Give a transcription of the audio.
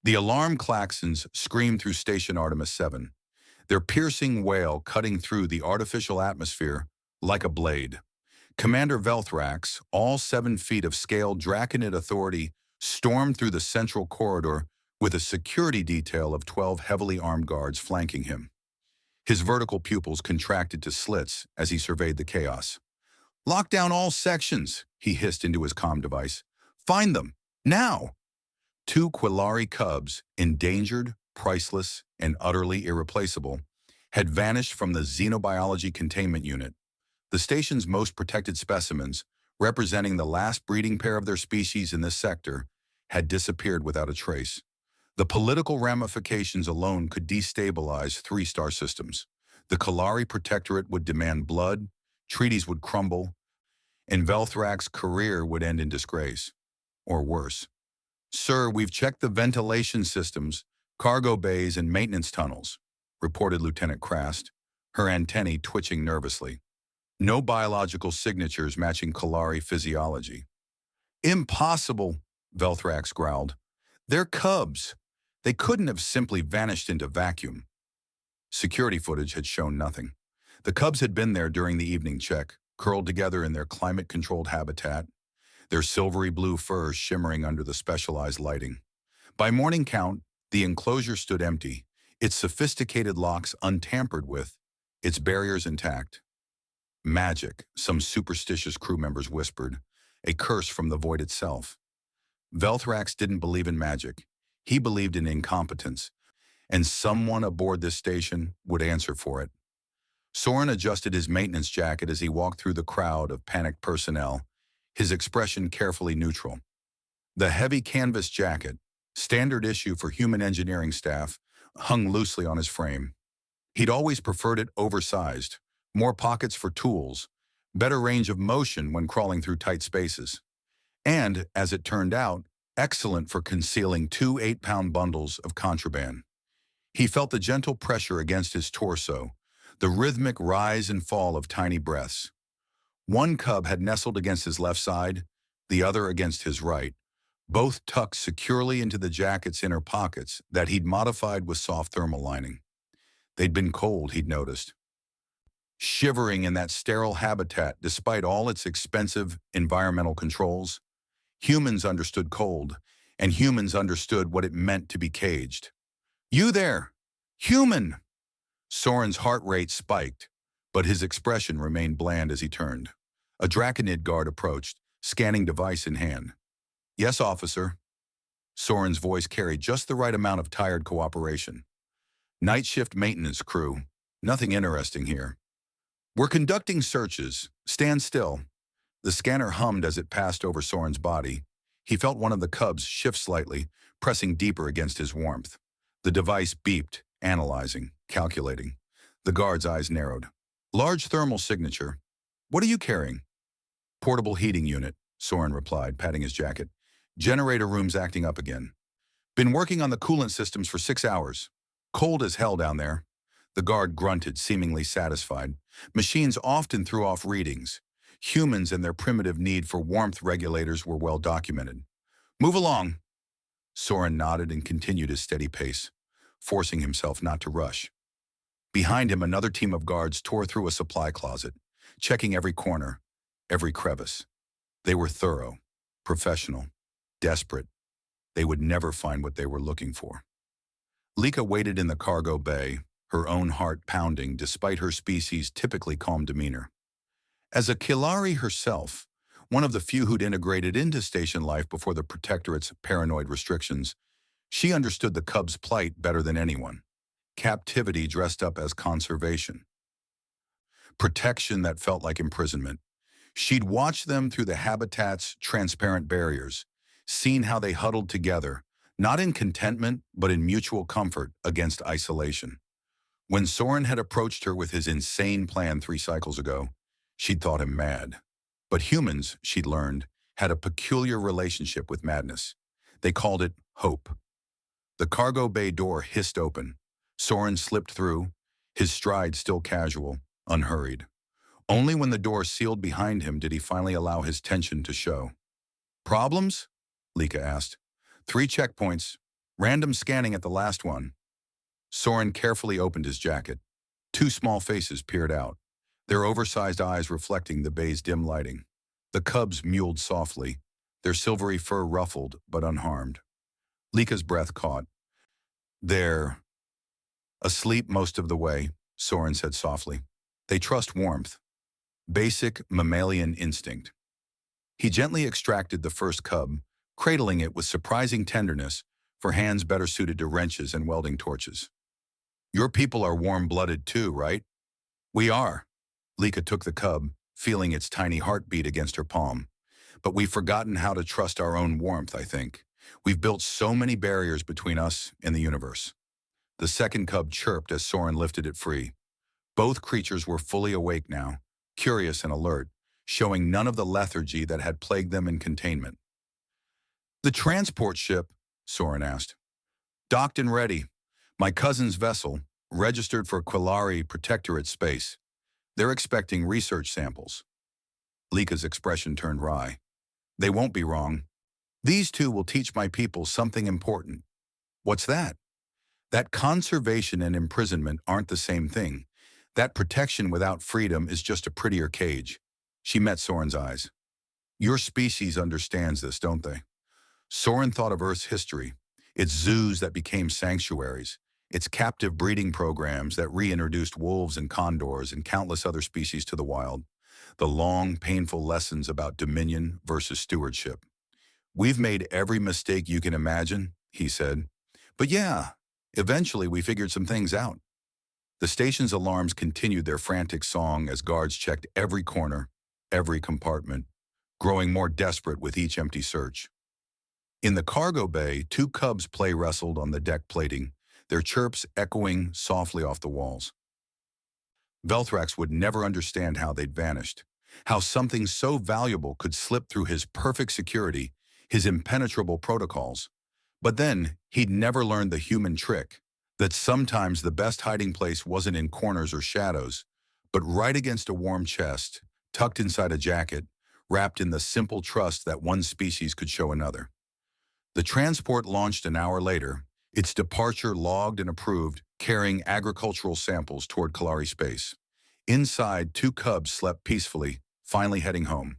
The alarm klaxons screamed through Station Artemis 7, their piercing wail cutting through the artificial atmosphere like a blade. Commander Velthrax, all 7 feet of scaled Draconid authority, stormed through the central corridor with a security detail of 12 heavily armed guards flanking him. His vertical pupils contracted to slits as he surveyed the chaos. "Lock down all sections," he hissed into his comm device. "Find them, now!" 2 Quillari cubs, endangered, priceless, and utterly irreplaceable, had vanished from the Xenobiology Containment Unit, the station's most protected specimens, representing the last breeding pair of their species in this sector, had disappeared without a trace. The political ramifications alone could destabilize 3-star systems. The Kalari Protectorate would demand blood, treaties would crumble, and Velthrak's career would end in disgrace. Or worse. "Sir, we've checked the ventilation systems, cargo bays, and maintenance tunnels," reported Lieutenant Krast, her antennae twitching nervously. "No biological signatures matching Kalari physiology." "Impossible," Velthrax growled. "They're cubs. They couldn't have simply vanished into vacuum." Security footage had shown nothing. The cubs had been there during the evening check, curled together in their climate-controlled habitat, their silvery blue furs shimmering under the specialized lighting. By morning count, the enclosure stood empty, its sophisticated locks untampered with, its barriers intact. "Magic," some superstitious crew members whispered, "a curse from the void itself." Velthrax didn't believe in magic. He believed in incompetence, and someone aboard this station would answer for it. Soren adjusted his maintenance jacket as he walked through the crowd of panicked personnel, his expression carefully neutral. The heavy canvas jacket, standard issue for human engineering staff, hung loosely on his frame. He'd always preferred it oversized, more pockets for tools, better range of motion when crawling through tight spaces. And, as it turned out, excellent for concealing 2 8-pound bundles of contraband. He felt the gentle pressure against his torso, the rhythmic rise and fall of tiny breaths. One cub had nestled against his left side, the other against his right, both tucked securely into the jacket's inner pockets that he'd modified with soft thermal lining. They'd been cold, he'd noticed. Shivering in that sterile habitat despite all its expensive environmental controls, humans understood cold, and humans understood what it meant to be caged. "You there! Human!" Soren's heart rate spiked, but his expression remained bland as he turned. A Draconid guard approached, scanning device in hand. "Yes, officer." Soren's voice carried just the right amount of tired cooperation. "Night shift maintenance crew. Nothing interesting here." "We're conducting searches. Stand still." The scanner hummed as it passed over Soren's body. He felt one of the cubs shift slightly, pressing deeper against his warmth. The device beeped, analyzing, calculating. The guard's eyes narrowed. "Large thermal signature. What are you carrying?" "Portable heating unit," Soren replied, patting his jacket. "Generator room's acting up again. Been working on the coolant systems for 6 hours. Cold as hell down there." The guard grunted, seemingly satisfied. Machines often threw off readings. Humans and their primitive need for warmth regulators were well documented. "Move along." Soren nodded and continued his steady pace, forcing himself not to rush. Behind him, another team of guards tore through a supply closet, checking every corner, every crevice. They were thorough, professional, desperate. They would never find what they were looking for. Lika waited in the cargo bay, her own heart pounding despite her species' typically calm demeanor. As a Kilari herself, one of the few who'd integrated into station life before the Protectorate's paranoid restrictions, she understood the cubs' plight better than anyone. Captivity dressed up as conservation. Protection that felt like imprisonment. She'd watched them through the habitat's transparent barriers, seen how they huddled together, not in contentment, but in mutual comfort against isolation. When Soren had approached her with his insane plan 3 cycles ago, she'd thought him mad. But humans, she'd learned, had a peculiar relationship with madness. They called it hope. The cargo bay door hissed open. Soren slipped through, his stride still casual, unhurried. Only when the door sealed behind him did he finally allow his tension to show. "Problems?" Lika asked. "3 checkpoints. Random scanning at the last one. Soren carefully opened his jacket. Two small faces peered out, their oversized eyes reflecting the bay's dim lighting. The cubs mewed softly, their silvery fur ruffled but unharmed. Lika's breath caught. They're asleep most of the way, Soren said softly. They trust warmth. Basic mammalian instinct. He gently extracted the first cub, cradling it with surprising tenderness for hands better suited to wrenches and welding torches. Your people are warm-blooded too, right? We are. Lika took the cub, feeling its tiny heartbeat against her palm. But we've forgotten how to trust our own warmth, I think. We've built so many barriers between us and the universe. The second cub chirped as Soren lifted it free. Both creatures were fully awake now, curious and alert, showing none of the lethargy that had plagued them in containment. The transport ship, Soren asked. Docked and ready. My cousin's vessel, registered for Quillari Protectorate space. They're expecting research samples. Lika's expression turned wry. They won't be wrong. These two will teach my people something important. What's that? That conservation and imprisonment aren't the same thing. That protection without freedom is just a prettier cage. She met Soren's eyes. Your species understands this, don't they? Soren thought of Earth's history, its zoos that became sanctuaries, its captive breeding programs that reintroduced wolves and condors and countless other species to the wild, the long, painful lessons about dominion versus stewardship. We've made every mistake you can imagine, he said. But yeah, eventually we figured some things out. The station's alarms continued their frantic song as guards checked every corner, every compartment, growing more desperate with each empty search. In the cargo bay, two cubs play wrestled on the deck plating, their chirps echoing softly off the walls. Velthrax would never understand how they'd vanished, how something so valuable could slip through his perfect security, his impenetrable protocols. But then, he'd never learned the human trick, that sometimes the best hiding place wasn't in corners or shadows, but right against a warm chest, tucked inside a jacket, wrapped in the simple trust that one species could show another. The transport launched an hour later, its departure logged and approved, carrying agricultural samples toward Quillari space. Inside, two cubs slept peacefully, finally heading home.